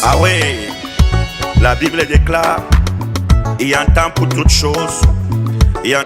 Ah oui, la Bible déclare, il y a un temps pour toutes choses. Il y a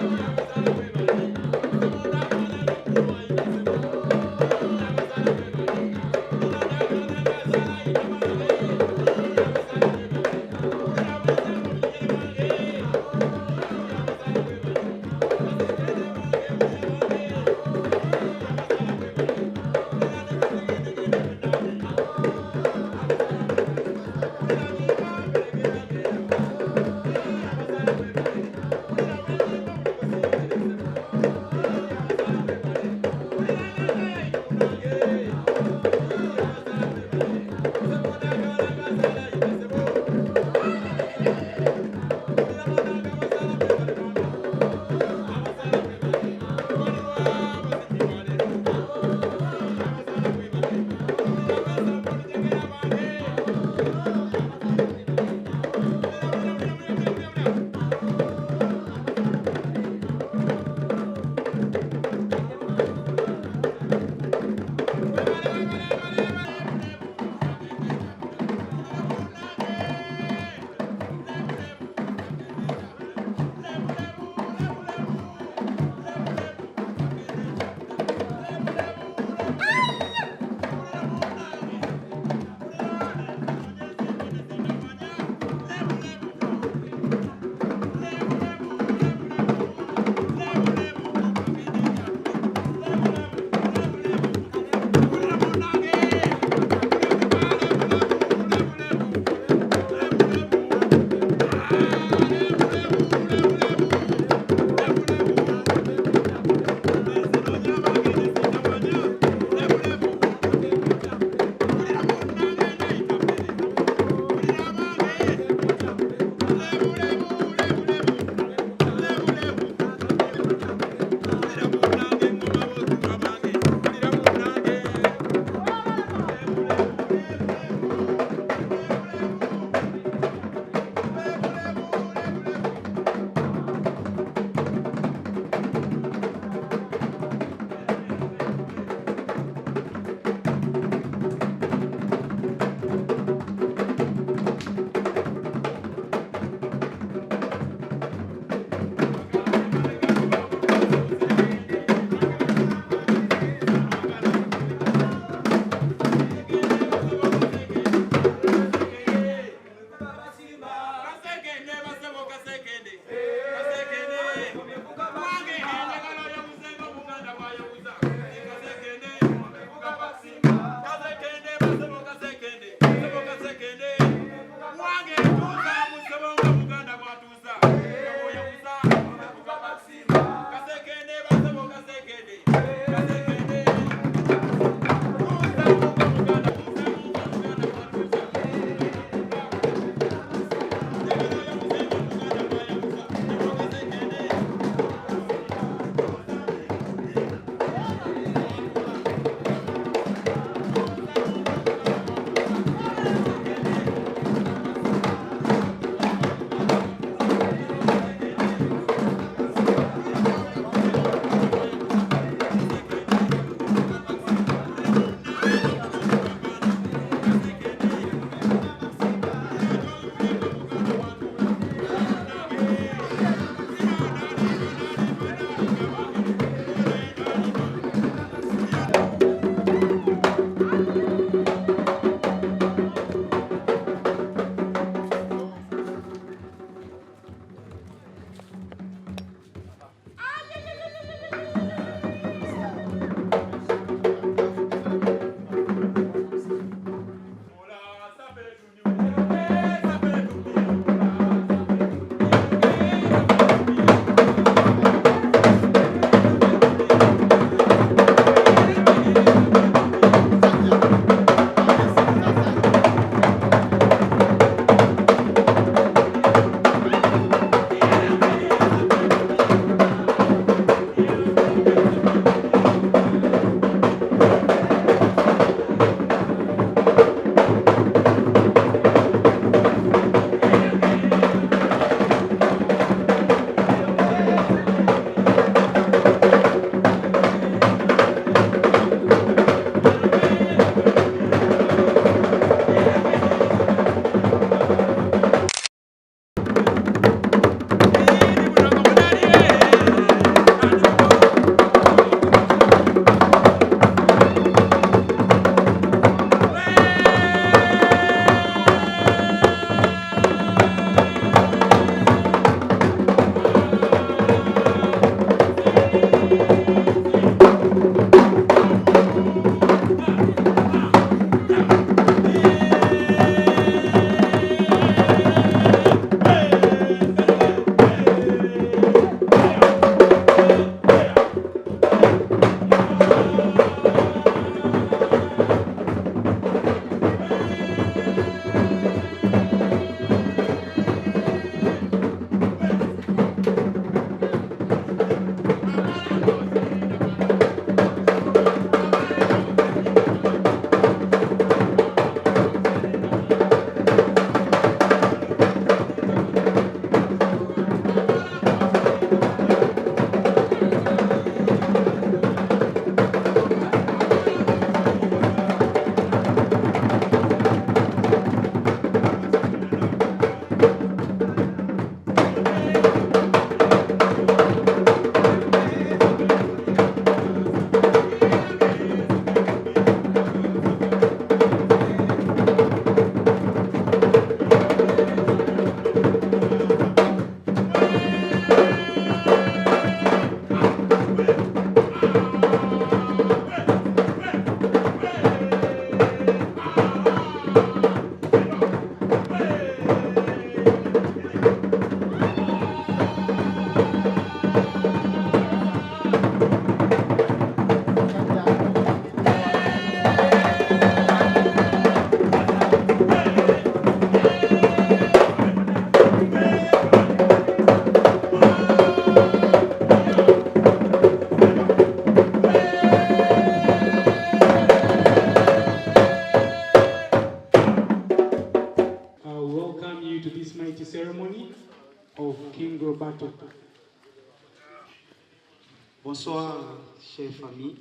Bonsoir, chers familles.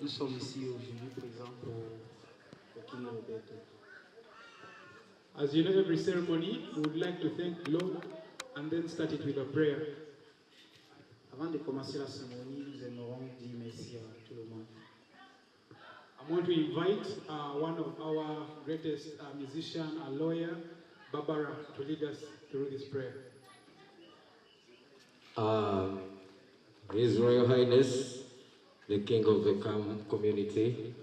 Nous sommes ici aujourd'hui présents pour King Roberto. As you know, every ceremony, we would like to thank the Lord and then start it with a prayer. Avant de commencer la cérémonie, nous aimerons dire merci à tout le monde. I want to invite one of our greatest musicians, a lawyer, Barbara, to lead us through this prayer. His Royal Highness, the King of the Kam community,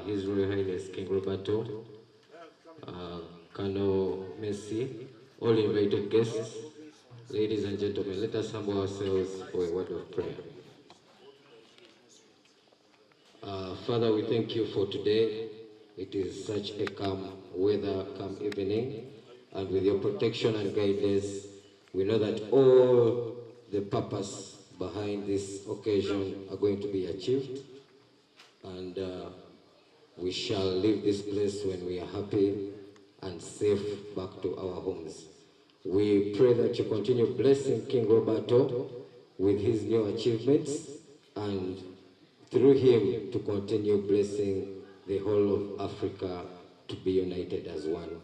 His Royal Highness King Roberto, Colonel Messi, all invited guests, ladies and gentlemen, let us humble ourselves for a word of prayer. Father, we thank you for today. It is such a calm weather, calm evening, and with your protection and guidance, we know that all the purpose behind this occasion are going to be achieved, and we shall leave this place when we are happy and safe back to our homes. We pray that you continue blessing King Roberto with his new achievements, and through him to continue blessing the whole of Africa to be united as one.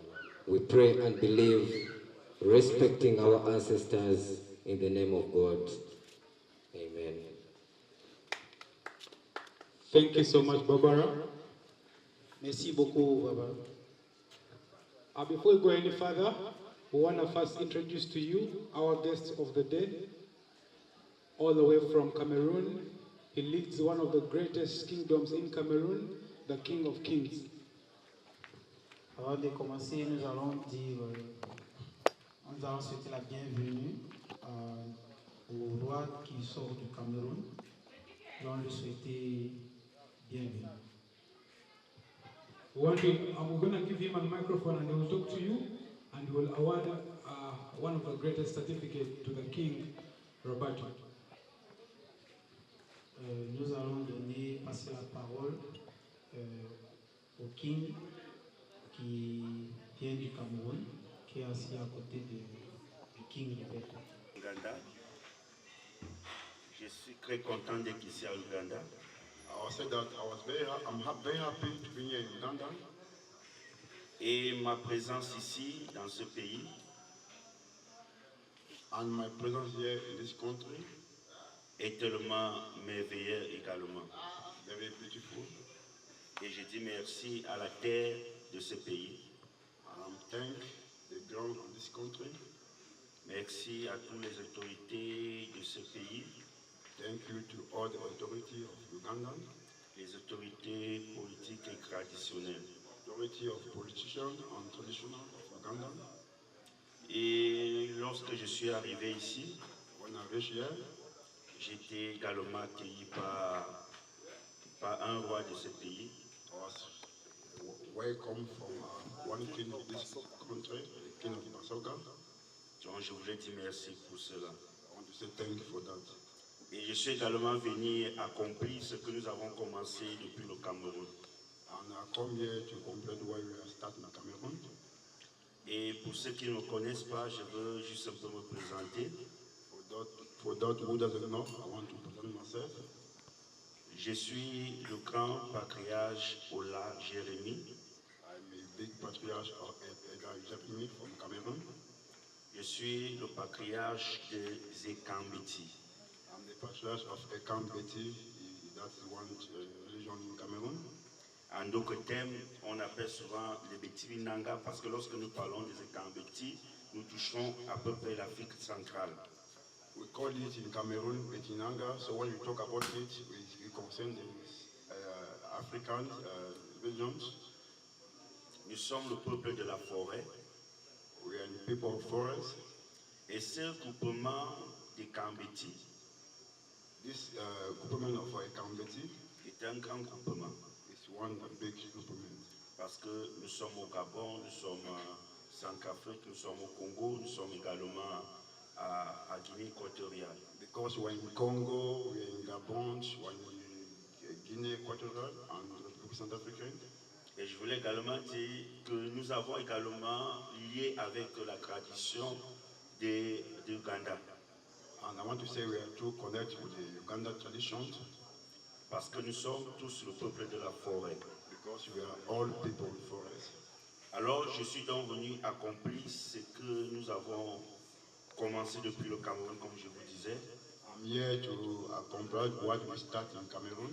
We pray and believe, respecting our ancestors, in the name of God. Amen. Thank you so much, Barbara. Merci beaucoup, Baba. Before we go any further, we want to first introduce to you our guest of the day, all the way from Cameroon. He leads one of the greatest kingdoms in Cameroon, the King of Kings. Avant de commencer, nous allons souhaiter la bienvenue au roi qui sort du Cameroun. Nous allons lui souhaiter bienvenue. We're going to give him a microphone and he will talk to you and he will award one of the greatest certificates to the King, Roberto. Nous allons passer la parole au King qui vient du Cameroun, qui est assis à côté du King Roberto. Uganda. Je suis très content d'être ici à Uganda. I said that I'm very happy to be here in Uganda. Et ma présence ici, dans ce pays, And my presence here in this country est tellement merveilleux également. very beautiful. Et je dis merci à la terre de ce pays. And thank the ground of this country. Merci à toutes les autorités de ce pays, Thank you to all the authority of Uganda, les autorités politiques et traditionnelles. authority of politicians and traditional of Uganda. Et lorsque je suis arrivé ici, When I reached here, j'étais également accueilli par un roi de ce pays. I was welcome from one king of this country, the king of Basoga. Donc je voulais dire merci pour cela. I want to say thank you for that. Et je suis également venu accomplir ce que nous avons commencé depuis le Cameroun. And I come here to complete where we are starting in Cameroon. Et pour ceux qui ne me connaissent pas, je veux juste un peu me présenter. For that who doesn't know, I want to present myself. Je suis le grand patriarche Ola Jérémie. I'm a big patriarch of Ega from Cameroon. Je suis le patriarche de Zekambiti. I'm the patriarch of Ekam Beti. That's one religion in Cameroon. En d'autres termes, on appelle souvent les Beti Nanga parce que lorsque nous parlons des Zekambiti, nous touchons à peu près l'Afrique centrale. We call it in Cameroon Betinanga. So when we talk about it, we concern the African regions. Nous sommes le peuple de la forêt. We are the people of forest. Et ce groupement des Kambeti This groupement of Ekam Beti est un grand groupement is one big groupement. parce que nous sommes au Gabon, nous sommes en Centrafrique, nous sommes au Congo, nous sommes également à Guinée équatoriale. Because we're in Congo, we're in Gabon, we're in Guinée Equatorial and Republic Centrafricaine. Et je voulais également dire que nous avons également lié avec la tradition d'Ouganda. And I want to say we are to connect with the Uganda traditions parce que nous sommes tous le peuple de la forêt. because we are all people in forest. Alors, je suis donc venu accomplir ce que nous avons commencé depuis le Cameroun, comme je vous disais, I'm here to accomplish what we start in Cameroon,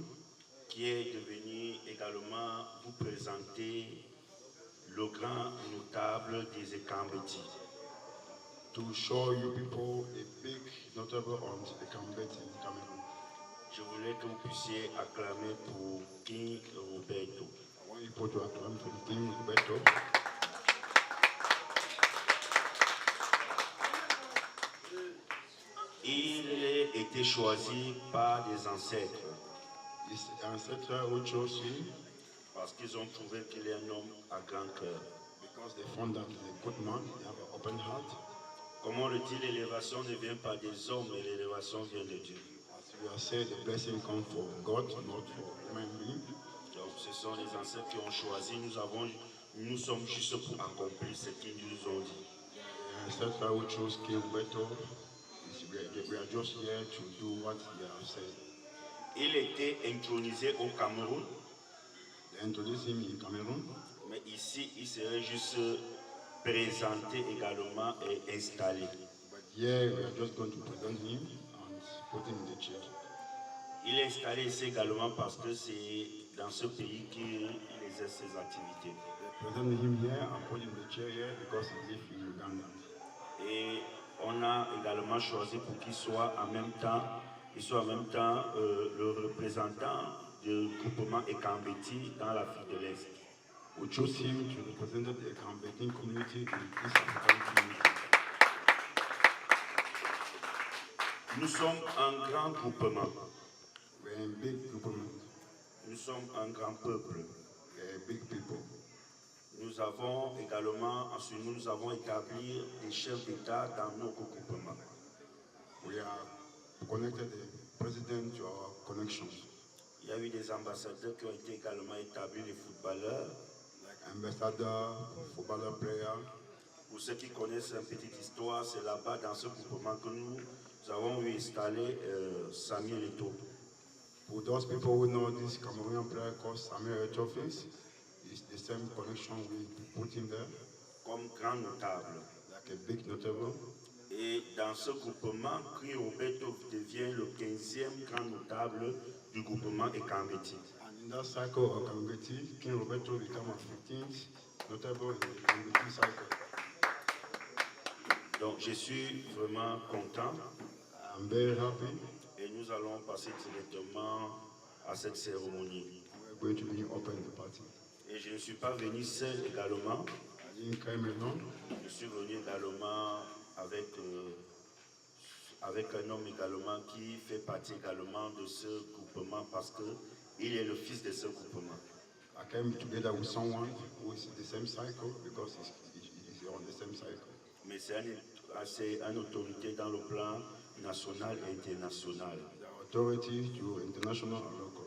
qui est de venir également vous présenter le grand notable des Ekambeti. to show you people a big notable on the Kambeti in Cameroon. Je voulais que vous puissiez acclamer pour King Roberto. I want people to acclaim for King Roberto. Il a été choisi par des ancêtres His ancestor who chose him parce qu'ils ont trouvé qu'il est un homme à grand cœur. because they found that he's a good man, he have an open heart. Comme on le dit, l'élévation ne vient pas des hommes, mais l'élévation vient de Dieu. As we have said, the blessing comes from God, not from human being. Donc, ce sont les ancêtres qui ont choisi. Nous sommes juste pour accomplir ce qu'ils nous ont dit. The ancestor who chose King Roberto, we are just here to do what they have said. Il était intronisé au Cameroun, They introduced him in Cameroon, mais ici, il serait juste présenté également et installé. but here we are just going to present him and put him in the chair. Il est installé ici également parce que c'est dans ce pays qu'il exerce ses activités. They present him here and put him in the chair here because he lives in Uganda. Et on a également choisi pour qu'il soit en même temps, le représentant du groupement Ekambeti dans l'Afrique de l'Est. We chose him to represent the Kambeti community in East African community. Nous sommes un grand groupement. We're a big groupement, Nous sommes un grand peuple. we're big people. Nous avons également, ensuite nous avons établi des chefs d'État dans nos groupements. We are connected the president to our connections, Il y a eu des ambassadeurs qui ont été également établis, les footballeurs. like ambassador, footballer player. Pour ceux qui connaissent une petite histoire, c'est là-bas dans ce groupement que nous avons eu installé Samuel Eto'o. For those people who know this Cameroonian player called Samuel Eto'o, it's the same connection we put in there, Comme grand notable. like a big notable. Et dans ce groupement, King Roberto devient le 15e grand notable du groupement Ekambeti. And in that cycle of Kambeti, King Roberto became a 15th notable in the Kambeti cycle. Donc je suis vraiment content I'm very happy. et nous allons passer directement à cette cérémonie. We're going to be open the party. Et je ne suis pas venu seul également, I didn't come alone. je suis venu également avec un homme également qui fait partie également de ce groupement parce qu'il est le fils de ce groupement. I came together with someone who is in the same cycle because he's on the same cycle. Mais c'est une autorité dans le plan national et international. The authority to international and local.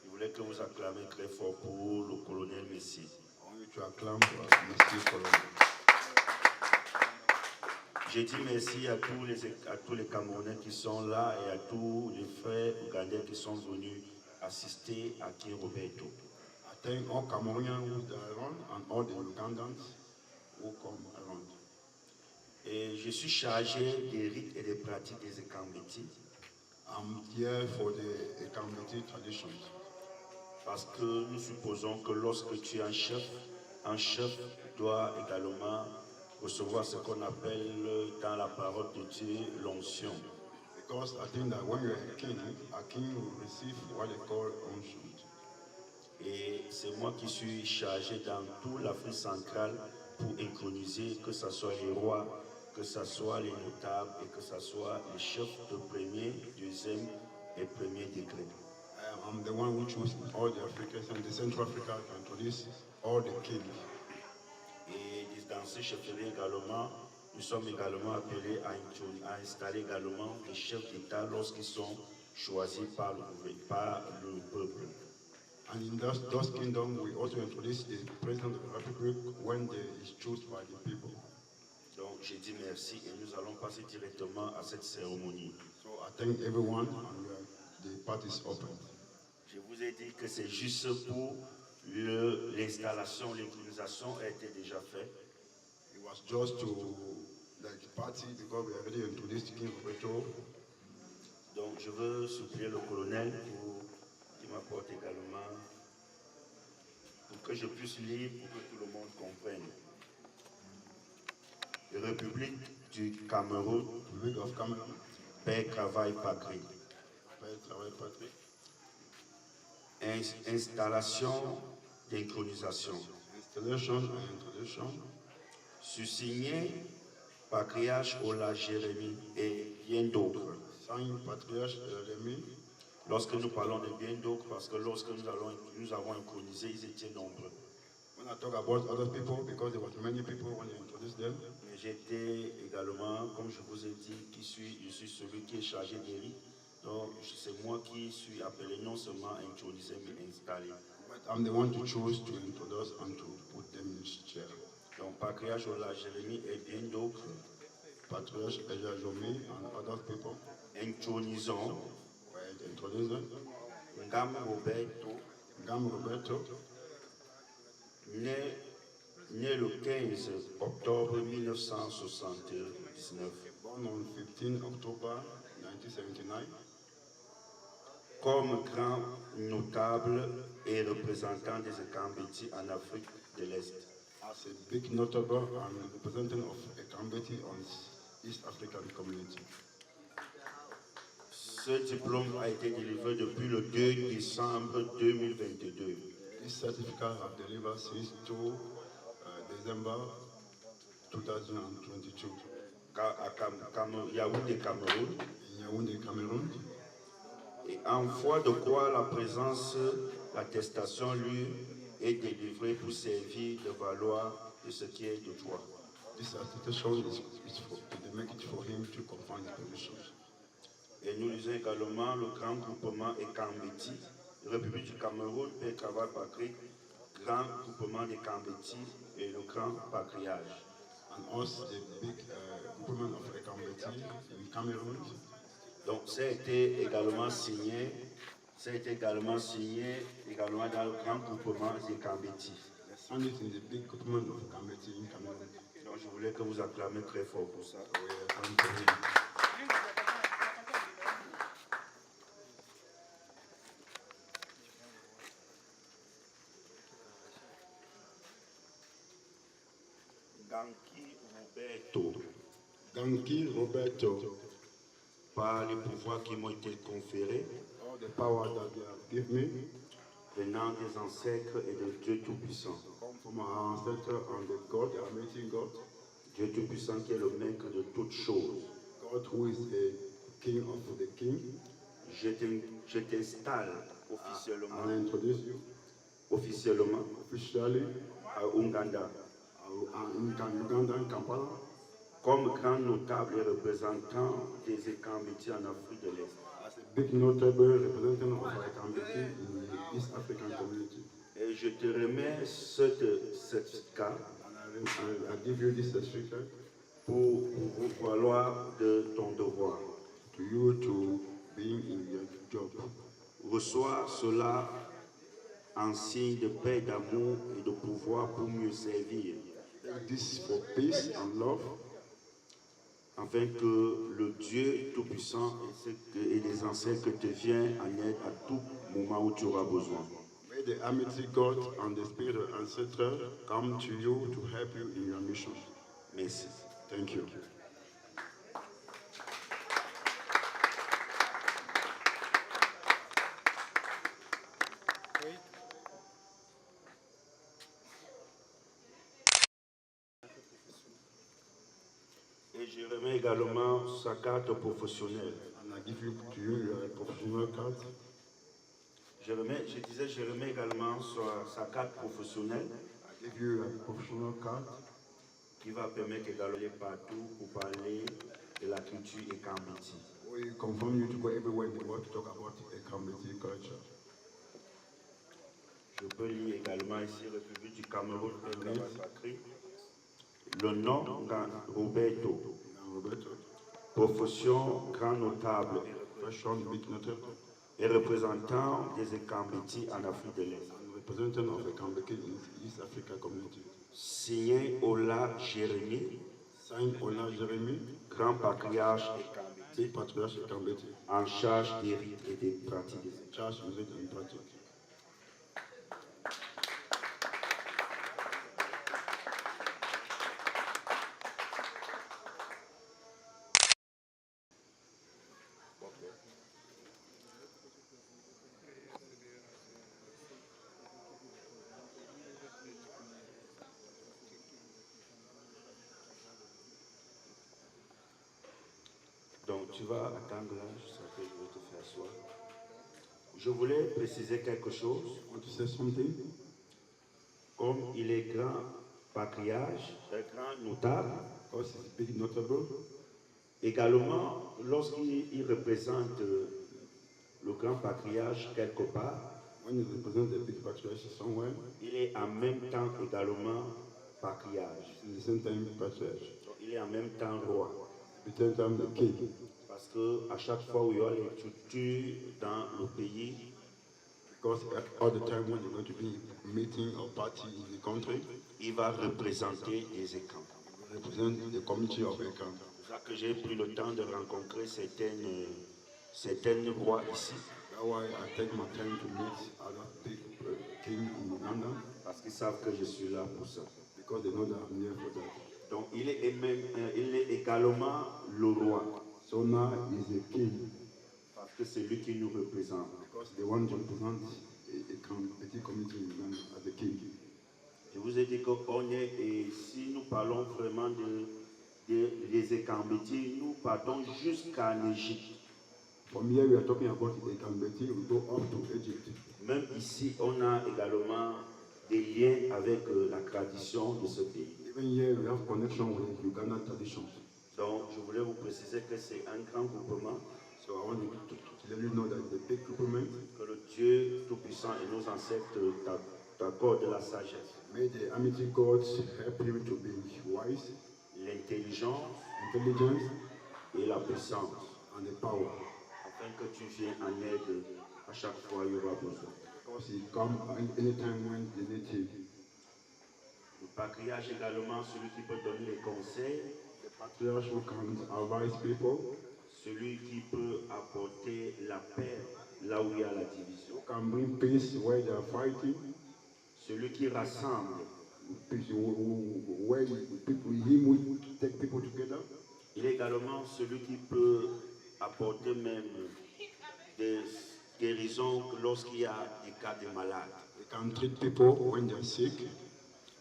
Je voulais que vous acclamez très fort pour le colonel Messi. I want you to acclaim for Messi Colombo. J'ai dit merci à tous les Camerounais qui sont là et à tous les frères ougandais qui sont venus assister à King Roberto. I thank all Cameroonians who are around and all the Ugandans who come around. Et je suis chargé des rites et des pratiques des Ekambeti I'm here for the Ekambeti traditions parce que nous supposons que lorsque tu es un chef doit également recevoir ce qu'on appelle dans la parole de Dieu l'onction. because I think that when you're a king will receive what they call unction. Et c'est moi qui suis chargé dans toute l'Afrique centrale pour introniser, que ce soit les rois, que ce soit les notables et que ce soit les chefs de premier, deuxième et premier degré. I'm the one who chose all the Africans and the Central Africa to introduce all the kings. Et dans ces chefferies également, nous sommes également appelés à installer également les chefs d'État lorsqu'ils sont choisis par le peuple. And in those kingdoms, we also introduce the president of the republic when they is chosen by the people. Donc Donc j'ai dit merci et nous allons passer directement à cette cérémonie. So I thank everyone and the party is open. Je vous ai dit que c'est juste pour l'installation, l'intronisation a été déjà faite. It was just to like party because we already introduced King Roberto. Donc je veux supplier le colonel qui m'apporte également, pour que je puisse lire, pour que tout le monde comprenne. République du Cameroun, Republic of Cameroon, Père Travail Patrie. Père Travail Patrie. Installation d'intronisation. Installation and introduction. Sussigné Patriarche Ola Jérémie et bien d'autres. Signed Patriarche Jérémie. Lorsque nous parlons de bien d'autres, parce que lorsque nous avons intronisé, ils étaient nombreux. When I talk about other people, because there was many people when you introduce them. Mais j'étais également, comme je vous ai dit, je suis celui qui est chargé des rites. Donc c'est moi qui suis appelé non seulement à introniser, mais à installer. But I'm the one to choose to introduce and to put them in chair. Donc Patriarche Ola Jérémie et bien d'autres. Patriarche Elia Jomi and other people. Intronisons. Introduce them. Ngam Roberto. Ngam Roberto. Né le 15 octobre 1979. Born on 15 October 1979. Comme grand notable et représentant des Ekambeti en Afrique de l'Est. As a big notable and representative of Ekambeti on East African community. Ce diplôme a été délivré depuis le 2 décembre 2022. This certificate have delivered since 2 December 2022. À Yaoundé, Cameroun. In Yaoundé, Cameroun. Et en foi de quoi la présence, l'attestation lui est délivrée pour servir de valoir de ce qui est de toi. This attestation is for, they make it for him to confirm his positions. Et nous lisons également le grand groupement Ekambeti, République du Cameroun, Père Travail Patrie, grand groupement d'Ekambeti et le grand patriarche. And also the big groupement of Ekambeti in Cameroon. Donc ça a été également signé également dans le grand groupement d'Ekambeti. And it in the big groupement of Ekambeti in Cameroon. Donc je voulais que vous acclamiez très fort pour ça. Ganki Roberto. Par les pouvoirs qui m'ont été conférés, All the power that they have given me, venant des ancêtres et de Dieu Tout-Puissant. come from our ancestor and the God, the Almighty God. Dieu Tout-Puissant qui est le maître de toutes choses. God who is a king of the king. Je t'installe officiellement, And I introduce you officiellement officially à Ouganda in Uganda, in Kampala, comme grand notable et représentant des Ekambeti en Afrique de l'Est. as a big notable representative of Ekambeti in the East African community. Et je te remets ce certificat And I give you this certificate pour vous valoir de ton devoir. to you to being in your job. Reçois cela en signe de paix, d'amour et de pouvoir pour mieux servir, Take this for peace and love, afin que le Dieu Tout-Puissant et les ancêtres te viennent en aide à tout moment où tu auras besoin. may the Almighty God and the Spirit of Ancestors come to you to help you in your mission. Merci. Thank you. Et je remets également sa carte professionnelle. And I give you to you your professional card. Je remets également sa carte professionnelle I give you a professional card qui va permettre également d'aller partout pour parler de la culture Ekambeti. we confirm you to go everywhere in the world to talk about a community culture. Je peux lire également ici République du Cameroun, Père Travail Patrie. Le nom Roberto, Roberto, profession grand notable profession big notable, et représentant des Ekambeti en Afrique de l'Est. and representative of Ekambeke in East Africa community. Signé Ola Jérémy, Signed Ola Jeremy, grand patriarche Ekambeti, big patriarch Ekambeke, en charge des rites et des pratiques des Ekambeti. charge with it and practice. Donc tu vas attendre là, je sais que je vais te faire asseoir. Je voulais préciser quelque chose. Want to say something? Comme il est grand patriarche, un grand notable, Because he's big notable. également lorsqu'il représente le grand patriarche quelque part, When you represent the big patriarch somewhere, il est en même temps également patriarche. at the same time patriarch. Donc, il est en même temps roi. At the same time the king. Parce qu'à chaque fois où il y a les structures dans le pays, Because all the time when you're going to be meeting or party in the country, il va représenter des écrans. you represent the community of Ekam. C'est pour ça que j'ai pris le temps de rencontrer certaines rois ici. That's why I take my time to meet other big king in Uganda, Parce qu'ils savent que je suis là pour ça. because they know that I'm here for that. Donc il est également le roi. So now he's a king, Parce que c'est lui qui nous représente. because they want to represent a petit community in Uganda as a king. Je vous ai dit qu'on est, et si nous parlons vraiment des Ekambeti, nous partons jusqu'en Égypte. From here we are talking about the Ekambeti, we go up to Egypt. Même ici, on a également des liens avec la tradition de ce pays. Even here we have connection with Uganda traditions. Donc, je voulais vous préciser que c'est un grand groupement, So I want to let you know that the big government, que le Dieu Tout-Puissant et nos ancêtres t'accordent la sagesse, may the Almighty God help you to be wise, l'intelligence intelligence, et la puissance, and the power. afin que tu viennes en aide à chaque fois il y aura besoin. Because he come anytime when they need him. Le patriarche également, celui qui peut donner les conseils, The patriarch who can advise people, celui qui peut apporter la paix là où il y a la division, who can bring peace where they are fighting, celui qui rassemble. peace where people, him will take people together. Il est également celui qui peut apporter même des guérisons lorsqu'il y a des cas de malades. He can treat people when they are sick.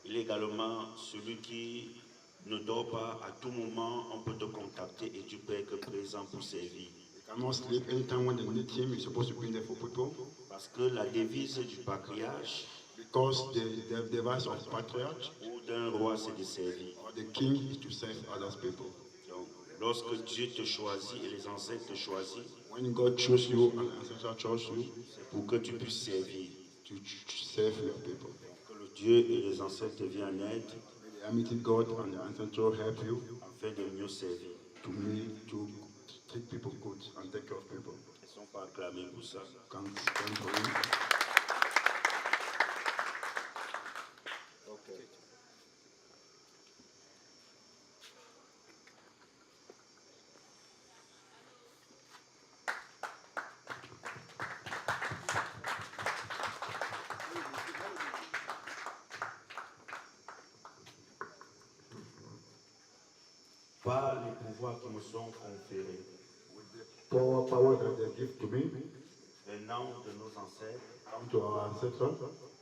Il est également celui qui ne dort pas. À tout moment, on peut te contacter et tu peux être présent pour servir. He cannot sleep anytime when they need him. He's supposed to be there for people. Parce que la devise du patriarche Because the device of patriarch ou d'un roi, c'est de servir. or the king is to serve other people. Donc, lorsque Dieu te choisit et les ancêtres te choisissent, When God chose you and ancestral chose you c'est pour que tu puisses servir. to serve your people. Que le Dieu et les ancêtres te viennent en aide May the Almighty God and the ancestral help you afin de mieux servir. to treat people good and take care of people. Ils ne sont pas acclamés pour ça. Can stand for him. Par les pouvoirs qui me sont conférés, Power that they give to me, venant de nos ancêtres, come to our ancestors,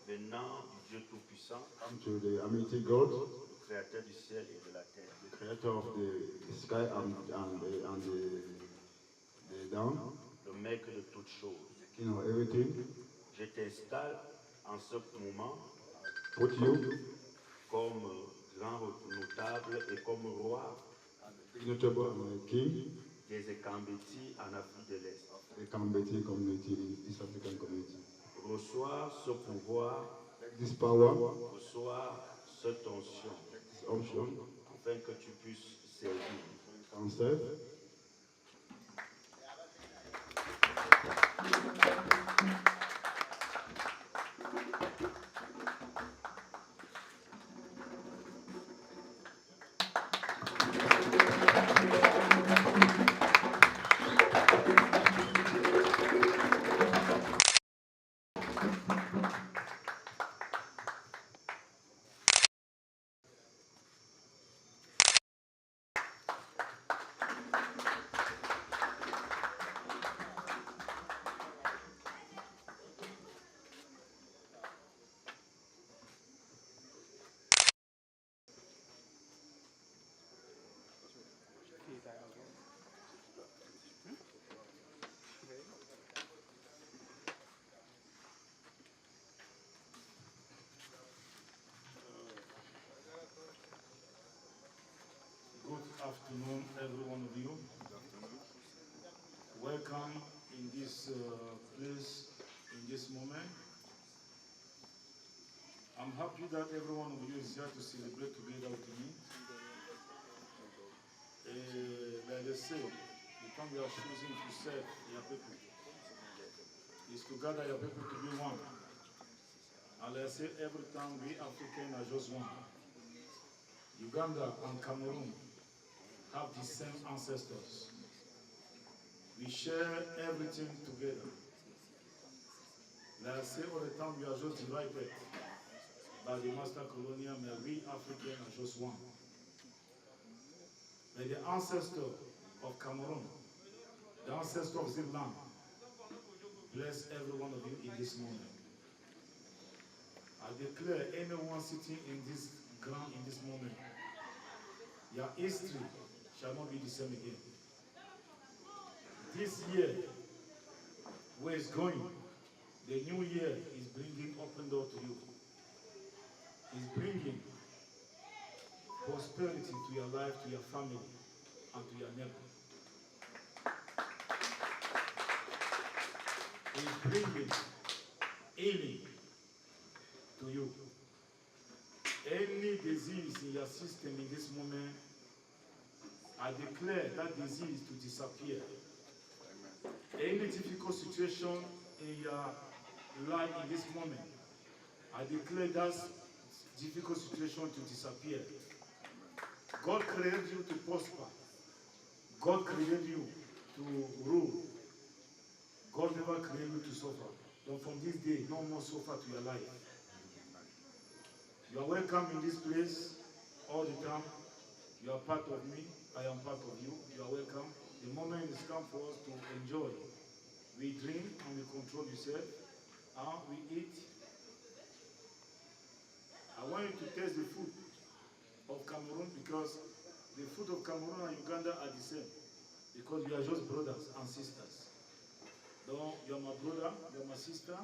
venant du Dieu Tout-Puissant, come to the Almighty God, le Créateur du ciel et de la terre. the creator of the sky and the down, Le maître de toutes choses. the king of everything. Je t'installe en ce moment Put you comme grand notable et comme roi big notable and a king, des Ekambeti en Afrique de l'Est. the Kambeti community, East African community. Reçois ce pouvoir, Take this power, reçois cette onction this option, afin que tu puisses servir. Can serve. Good afternoon, every one of you. Welcome in this place, in this moment. I'm happy that every one of you is here to celebrate together with me. Like they say, the time we are choosing to serve your people is to gather your people to be one. And like I say, every time we African are just one. Uganda and Cameroon have the same ancestors. We share everything together. Like I say all the time, we are just divided by the master colonial, but we Africans are just one. Like the ancestor of Cameroon, the ancestor of Zimbabwe, bless every one of you in this moment. I declare anyone sitting in this ground in this moment, your history shall not be the same again. This year, where it's going, the new year is bringing open door to you. It's bringing prosperity to your life, to your family, and to your neighbor. It's bringing healing to you. Any disease in your system in this moment, I declare that disease to disappear. Any difficult situation in your life in this moment, I declare that difficult situation to disappear. God created you to prosper. God created you to rule. God never created you to suffer. But from this day, no more suffer to your life. You are welcome in this place all the time. You are part of me. I am part of you. You are welcome. The moment is come for us to enjoy. We drink and we control yourself. We eat. I want you to taste the food of Cameroon because the food of Cameroon and Uganda are the same. Because we are just brothers and sisters. So you are my brother, you are my sister.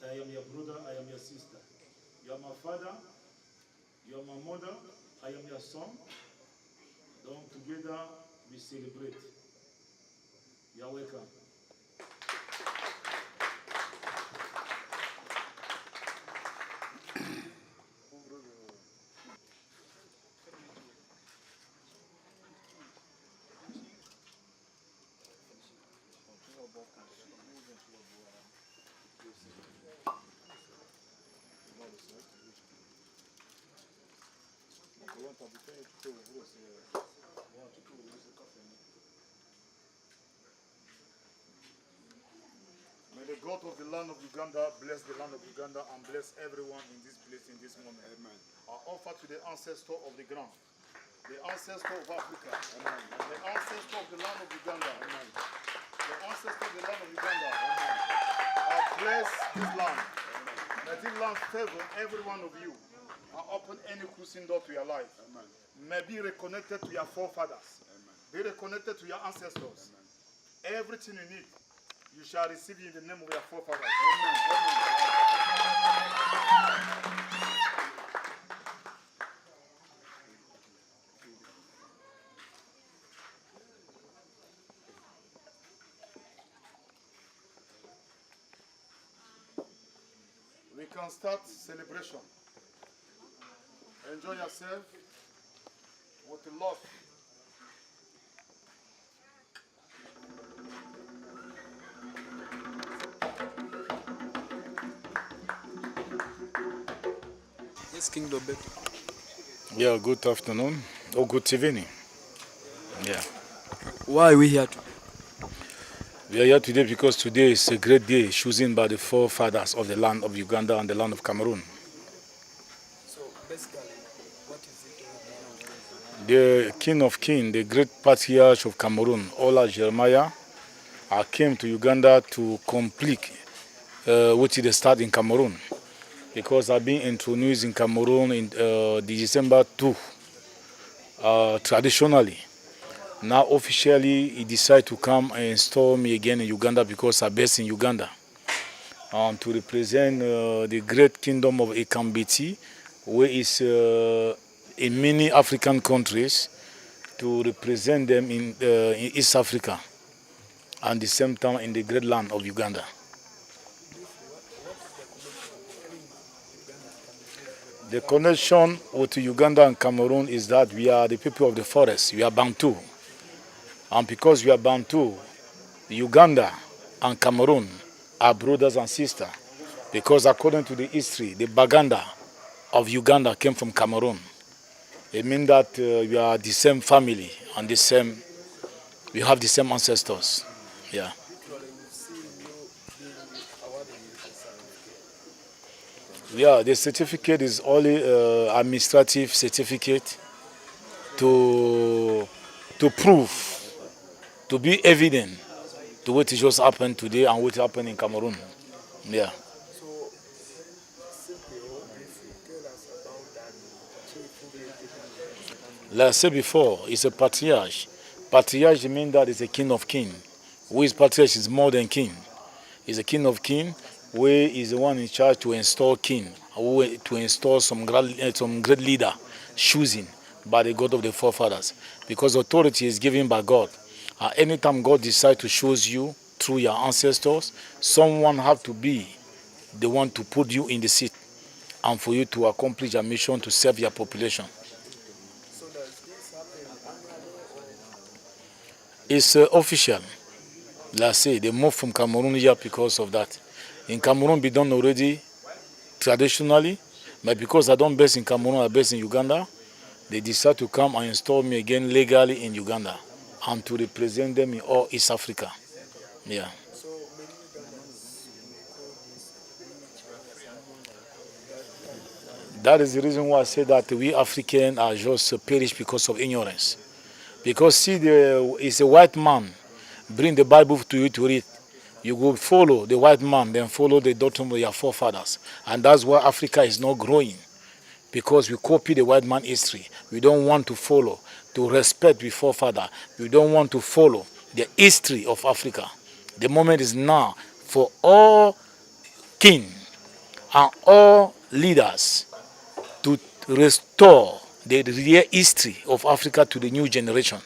I am your brother, I am your sister. You are my father, you are my mother, I am your son. So together we celebrate. You are welcome. May the God of the land of Uganda bless the land of Uganda and bless everyone in this place in this moment. Amen. I offer to the ancestor of the ground, the ancestor of Africa, amen, and the ancestor of the land of Uganda, amen, the ancestor of the land of Uganda, amen. I bless this land. Amen. May this land favor every one of you. I open any cruising door to your life. Amen. May be reconnected to your forefathers. Amen. Be reconnected to your ancestors. Amen. Everything you need, you shall receive in the name of your forefathers. Amen. Amen. We can start celebration. Enjoy yourself. with love. Yes, King Dobet. Yeah, good afternoon or good evening. Yeah. Why are we here today? We are here today because today is a great day chosen by the forefathers of the land of Uganda and the land of Cameroon. So basically, what is it? The King of Kings, the great patriarch of Cameroon, Ola Jeremiah, came to Uganda to complete what he started in Cameroon. Because I've been introduced in Cameroon in December 2, traditionally. Now officially he decided to come and install me again in Uganda because I'm based in Uganda. To represent the great kingdom of Ekambiti, where is in many African countries, to represent them in East Africa and the same time in the great land of Uganda. The connection with Uganda and Cameroon is that we are the people of the forest. We are Bantu. And because we are Bantu, Uganda and Cameroon are brothers and sisters. Because according to the history, the Baganda of Uganda came from Cameroon. It means that we are the same family and we have the same ancestors. Yeah. Yeah, the certificate is only administrative certificate to prove, to be evident to what just happened today and what happened in Cameroon. Yeah. So, simply or briefly, tell us about that chief. Like I said before, it's a patriarch. Patriarch means that it's a king of kings. Who is patriarch is more than king. He's a king of kings, where is the one in charge to install king, to install some great leader, choosing by the God of the forefathers. Because authority is given by God. Anytime God decides to choose you through your ancestors, someone have to be the one to put you in the seat and for you to accomplish your mission to serve your population. So does this happen annually? It's official. Let's say they moved from Cameroon here because of that. In Cameroon, be done already traditionally, but because I don't base in Cameroon, I base in Uganda, they decide to come and install me again legally in Uganda and to represent them in all East Africa. Yeah. So many Ugandans call this. That is the reason why I say that we Africans are just perished because of ignorance. Because see, it's a white man bring the Bible to you to read. You go follow the white man, then follow the doctrine of your forefathers. And that's why Africa is not growing. Because we copy the white man history. We don't want to follow, to respect the forefather. We don't want to follow the history of Africa. The moment is now for all kings and all leaders to restore the real history of Africa to the new generation.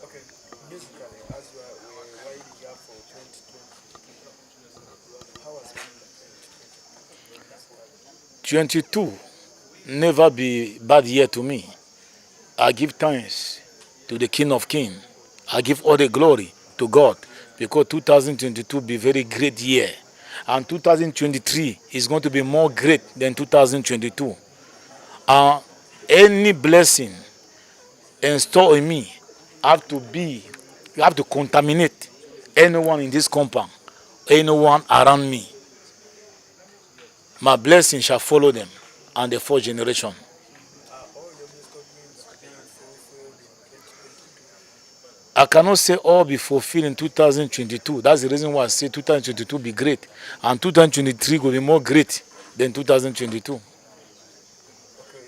Okay, basically, as we are winding up for 2020, how has been 22 never be bad year to me. I give thanks to the King of Kings. I give all the glory to God because 2022 be very great year. And 2023 is going to be more great than 2022. Any blessing in store in me have to contaminate anyone in this compound, anyone around me. My blessing shall follow them and the fourth generation. all your miscognizance being fulfilled in 2022? I cannot say all be fulfilled in 2022. That's the reason why I say 2022 be great. And 2023 will be more great than 2022. Okay,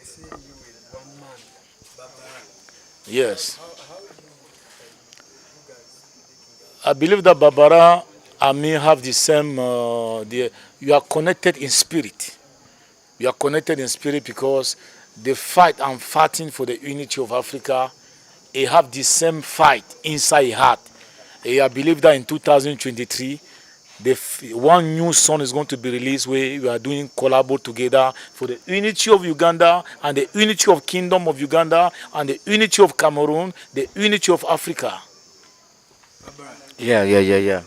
see you with one man, Barbara. Yes. How do you guys I believe that Barbara and me have the same, you are connected in spirit. We are connected in spirit because the fight I'm fighting for the unity of Africa, they have the same fight inside your heart. I believe that in 2023, one new song is going to be released where we are doing collabo together for the unity of Uganda and the unity of Kingdom of Uganda and the unity of Cameroon, the unity of Africa. Yeah.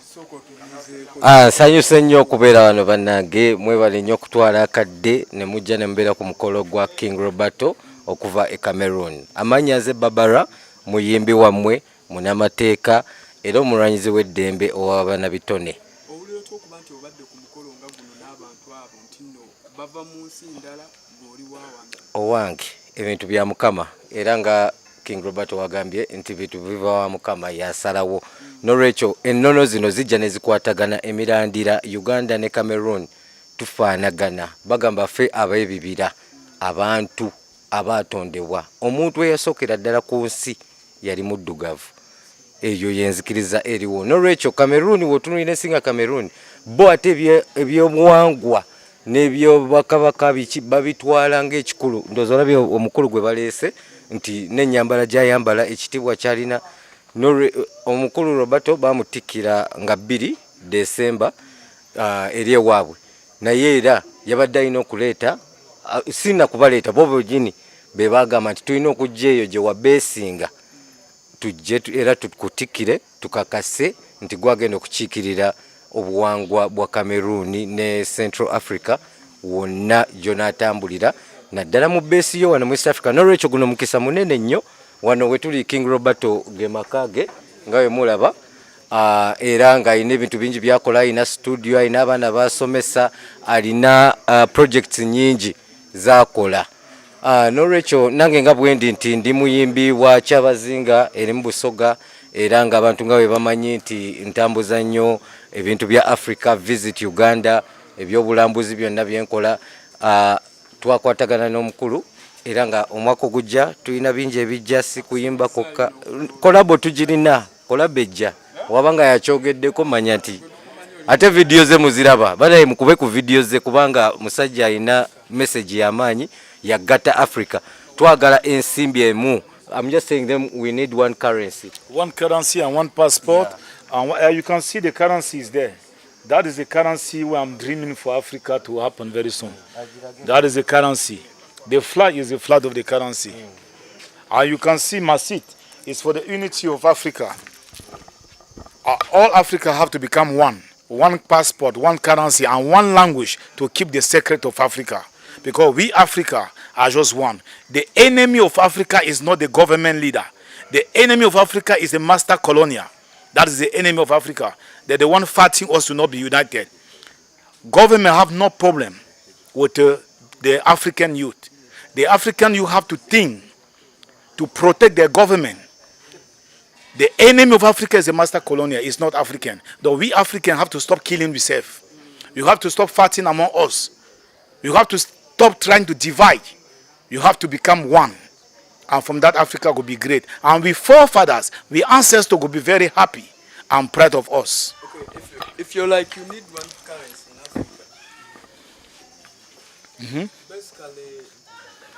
Nsanyuse nnyo okubeera wano bannange, mwebale nnyo okutwala akadde ne mujja ne mbeera ku mukolo gwa King Roberto okuva e Cameroon. Amannya nze Barbara, muyimbi wammwe, munnamateeka era omulwanyizi w'eddembe ow'abaana bitone. Owulira okuba nti obadde ku mukolo nga guno n'abantu abo nti nno bava mu nsi ndala ng'oli waawange. Owange ebintu bya Mukama era nga King Roberto wagambye nti bintu biva wa Mukama yasalawo. N'olwekyo ennono zino zijja ne zikwatagana emirandira Uganda ne Cameroon tufaanagana. Bagamba ffe ab'ebibira abantu abaatondebwa. Omuntu eyasookera ddala ku nsi yali muddugavu. Eyo yenzikiriza eriwo. N'olwekyo Cameroon wotunulira ensinga Cameroon bo ate ebyobuwangwa n'ebyobakabaka biki babitwala ng'ekikulu. Ndowooza olabye omukulu gwe baleese nti n'ennyambala gy'ayambala ekitiibwa kyalina. Omukulu Roberto bamutikkira nga 2 Desemba eri ewaabwe, naye era yabadde alina okuleeta sina kubaleeta bo bonyini be bagamba nti tulina okujja eyo gye wabeesinga tujje era tukutikkire tukakase nti gwagenda okukiikirira obuwangwa bwa Cameroon ne Central Africa wonna gy'onaatambulira naddala mu beesi yo wano mu East Africa. N'olwekyo guno mukisa munene nnyo wano we tuli King Roberto ge makage nga we mulaba era nga alina ebintu bingi byakola, alina studio, alina abaana basomesa, alina projects nyingi zakola. N'olwekyo nange nga bwendi nti ndi muyimbi wa Kyabazinga eri mu Busoga era nga abantu nga we bamanyi nti ntambuza nnyo ebintu bya Africa, Visit Uganda, ebyobulambuzi byonna byenkola. Twakwatagana n'omukulu era nga omwaka ogujja tulina bingi ebijja si kuyimba kokka. Kolabo tugirina, kolabo ejja wabanga yakyogeddeko manya nti ate video ze muziraba banaye mukube ku video ze kubanga musajja alina message y'amaanyi yagatta Africa. Twagala ensimbi emu. I'm just saying them we need one currency. One currency and one passport. Yeah. And you can see the currency is there. That is the currency where I'm dreaming for Africa to happen very soon. That is the currency. The flag is the flag of the currency. And you can see my seat is for the unity of Africa. All Africa have to become one. One passport, one currency, and one language to keep the secret of Africa. Because we Africa are just one. The enemy of Africa is not the government leader. The enemy of Africa is the master colonial. That is the enemy of Africa. They're the one fighting us to not be united. Government have no problem with the African youth. The African youth have to think to protect their government. The enemy of Africa is the master colonial. It's not African. Though we Africans have to stop killing ourselves. You have to stop fighting among us. You have to stop trying to divide. You have to become one. And from that, Africa will be great. And we forefathers, we ancestors will be very happy and proud of us. Okay, if you're like, you need one currency in Africa. Basically,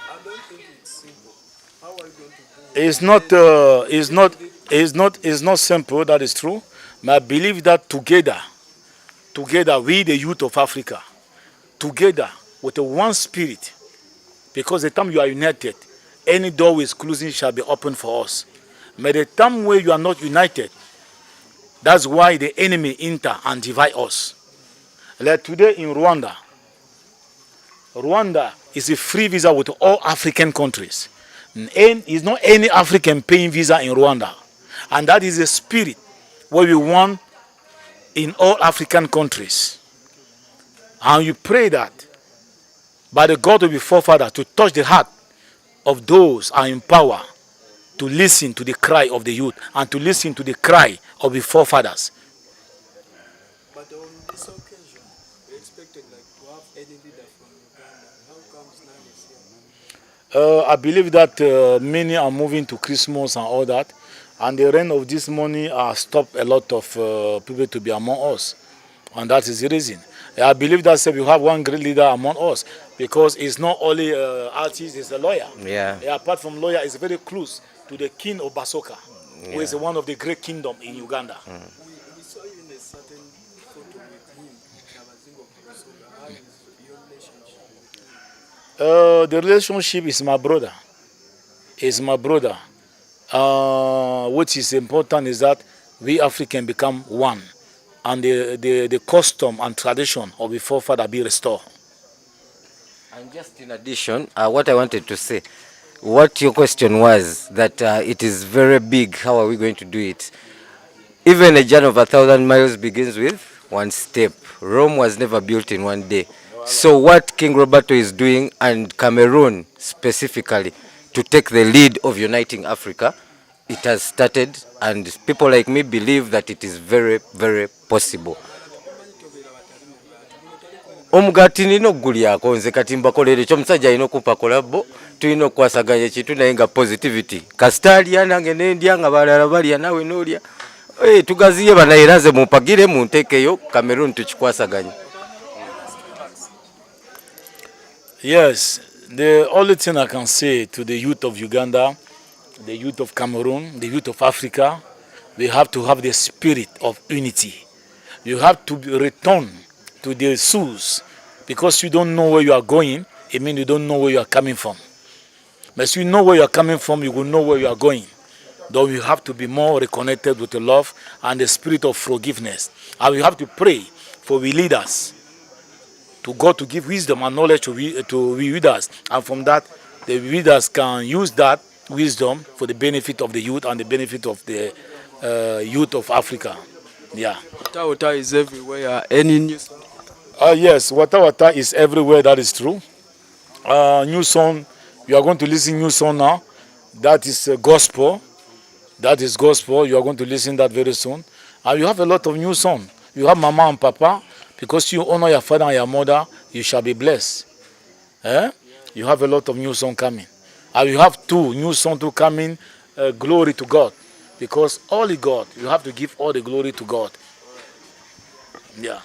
I don't think it's simple. How are you going to do it? It's not simple, that is true. But I believe that together, we the youth of Africa, together with a one spirit, because the time you are united, any door with closing shall be open for us. But the time where you are not united, that's why the enemy enter and divide us. Like today in Rwanda is a free visa with all African countries. And it's not any African paying visa in Rwanda. And that is the spirit what we want in all African countries. And you pray that by the God of your forefather to touch the heart of those are in power to listen to the cry of the youth and to listen to the cry of the forefathers. But on this occasion, we expected to have any leader from Uganda. How comes none is here? I believe that many are moving to Christmas and all that. And the rain of this morning has stopped a lot of people to be among us. And that is the reason. I believe that we have one great leader among us. Because it's not only artist, it's a lawyer. Yeah. Apart from lawyer, it's very close to the king of Basoka, who is one of the great kingdom in Uganda. We saw you in a certain photo with him, Nabazingo Kurusuga. How is your relationship with him? The relationship is my brother. Is my brother. What is important is that we Africans become one, and the custom and tradition of the forefather be restored. And just in addition, what I wanted to say, what your question was, that it is very big, how are we going to do it? Even a journey of 1,000 miles begins with one step. Rome was never built in one day. So what King Roberto is doing, and Cameroon specifically, to take the lead of uniting Africa, it has started, and people like me believe that it is very, very possible. Omugati nino gulyako nze kati mbakolere ekyo omusajja alina okupa kolabo tulina okwasaganya ekintu naye nga positivity kasita alya nange nendya nga balala balya nawe n'olya tugaziye banaera nze mumpagire munteekeyo Cameroon tukikwasaganya. Yes, the only thing I can say to the youth of Uganda, the youth of Cameroon, the youth of Africa, we have to have the spirit of unity. You have to return to the source, because you don't know where you are going, it means you don't know where you are coming from. But if you know where you are coming from, you will know where you are going. Though you have to be more reconnected with the love and the spirit of forgiveness. And we have to pray for we leaders, to God to give wisdom and knowledge to we leaders. And from that, the leaders can use that wisdom for the benefit of the youth and the benefit of the youth of Africa. Yeah. Wata is everywhere. Any news? Yes, Wata is everywhere. That is true. New song, you are going to listen new song now. That is gospel. That is gospel. You are going to listen that very soon. And you have a lot of new song. You have Mama and Papa. Because you honor your father and your mother, you shall be blessed. You have a lot of new song coming. And you have two new songs to coming. Glory to God. Because only God, you have to give all the glory to God. Yeah.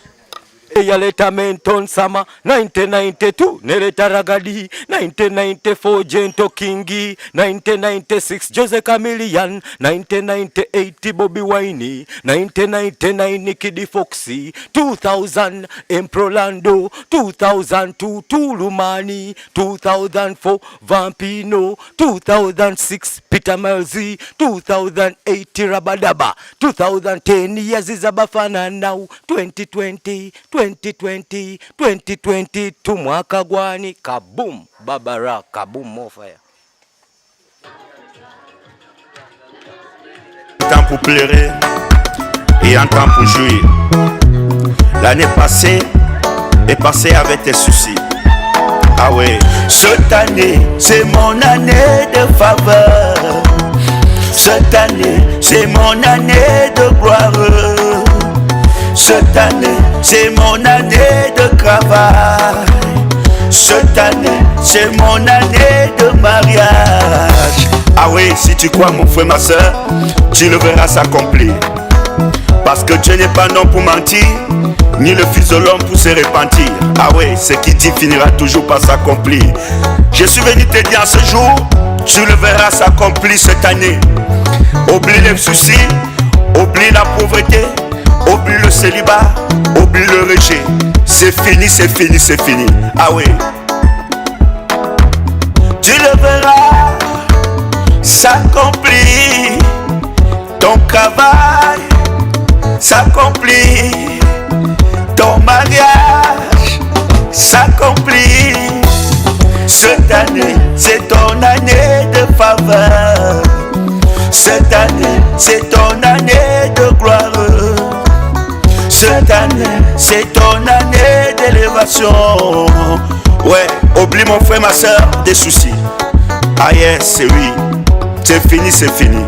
Yaleta Menton Sama 1992 Neleta Ragadi 1994 Gento Kingi 1996 Jose Chameleon 1998 Bobby Wine 1999 Nicky D Foxy 2000 Emprolando 2002 Tulumani 2004 Vampino 2006 Peter Melzi 2008 Rabadaba 2010 Yaziza Bafana now 2020 mwaka gwani kaboom babara kaboom more fire. Un temps pour pleurer et un temps pour jouir. L'année passée est passée avec tes soucis. Ah ouais, cette année c'est mon année de faveur. Cette année c'est mon année de gloire. Cette année, c'est mon année de travail. Cette année, c'est mon année de mariage. Ah oui, si tu crois mon frère, ma soeur, tu le verras s'accomplir. Parce que Dieu n'est pas non pour mentir, ni le fils de l'homme pour se repentir. Ah oui, ce qui dit finira toujours par s'accomplir. Je suis venu te dire en ce jour, tu le verras s'accomplir cette année. Oublie les soucis, oublie la pauvreté. Oublie le célibat, oublie le rejet. C'est fini, c'est fini, c'est fini. Ah oui. Tu le verras s'accomplir. Ton travail s'accomplit. Ton mariage s'accomplit. Cette année, c'est ton année de faveur. Cette année, c'est ton année de gloire. Cette année, c'est ton année d'élévation. Ouais, oublie mon frère, ma soeur, des soucis. Ah yes, c'est oui. C'est fini, c'est fini.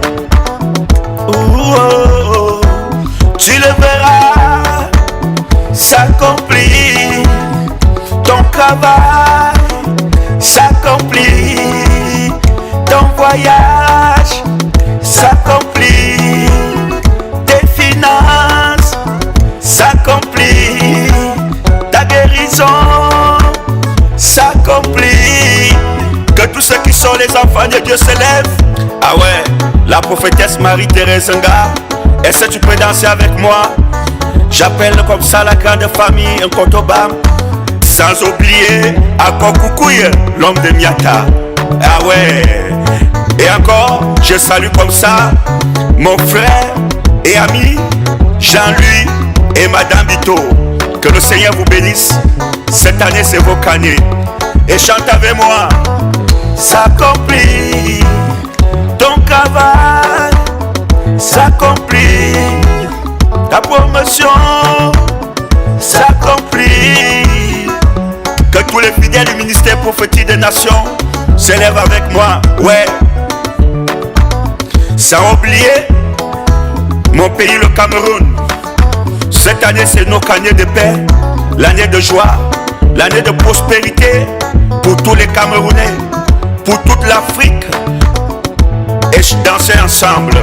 Tu le verras s'accomplir. Ton travail s'accomplit. Ton voyage s'accomplit. Tes finances s'accomplit, ta guérison s'accomplit. Que tous ceux qui sont les enfants de Dieu s'élèvent. Ah ouais, la prophétesse Marie-Thérèse Nga, est-ce que tu peux danser avec moi? J'appelle comme ça la grande famille un Kotobam. Sans oublier Akokukouye, l'homme de Miata. Ah ouais. Et encore, je salue comme ça mon frère et ami Jean-Louis et Madame Bito. Que le Seigneur vous bénisse. Cette année c'est vos canets. Et chante avec moi. S'accomplit ton travail, s'accomplit ta promotion, s'accomplit. Que tous les fidèles du ministère prophétique des nations s'élèvent avec moi. Ouais. Sans oublier mon pays, le Cameroun. Cette année c'est nos années de paix, l'année de joie, l'année de prospérité pour tous les Camerounais, pour toute l'Afrique. Et je dansais ensemble.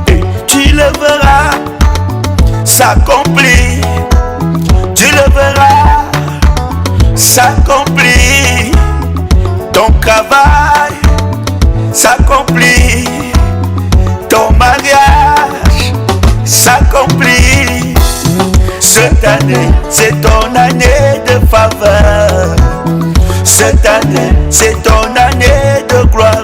Et tu le verras s'accomplir. Tu le verras s'accomplir. Ton travail s'accomplit. Ton mariage s'accomplit. Cette année, c'est ton année de faveur. Cette année, c'est ton année de gloire.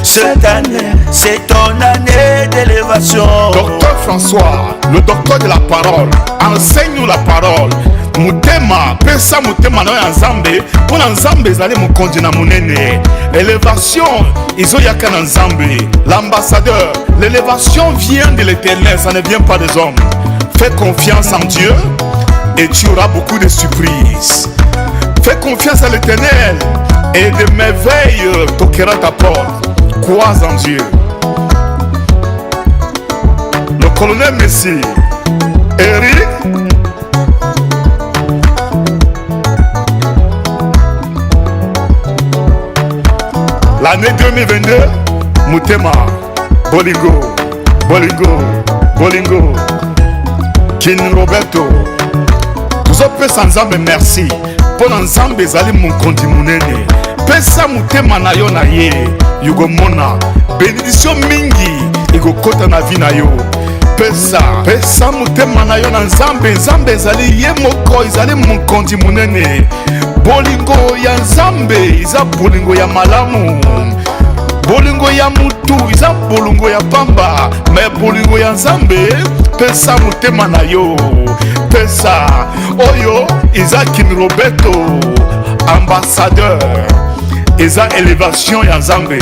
Cette année, c'est ton année d'élévation. Docteur François, le docteur de la parole, enseigne-nous la parole. Mutema, pesa mutema na nzambe, pona nzambe ezali mukonzi na munene. Élévation, izoyaka na nzambe. L'ambassadeur, l'élévation vient de l'Éternel, ça ne vient pas des hommes. Fais confiance en Dieu et tu auras beaucoup de surprises. Fais confiance à l'Éternel et de merveilles toquera ta porte. Crois en Dieu. Le colonel Messi, Eric, l'année 2022, Mutema, Bolingo, Bolingo, Bolingo, King Roberto. Tous autres sans Nzambe merci. Pour Nzambe ezali mukonzi munene. Pesa mutema na yo na ye. You go mona. Bénédiction mingi. Igo kota na vie na yo. Pesa mutema na yo na Nzambe. Nzambe ezali ye moko. Ezali mukonzi munene. Bolingo ya Nzambe. Iza bolingo ya malamu. Bolingo ya mutu. Iza bolingo ya pamba. Mais bolingo ya Nzambe. Pesa mutema na yo. Pesa oyo Isaac Roberto ambassadeur Isa élévation ya Nzambe.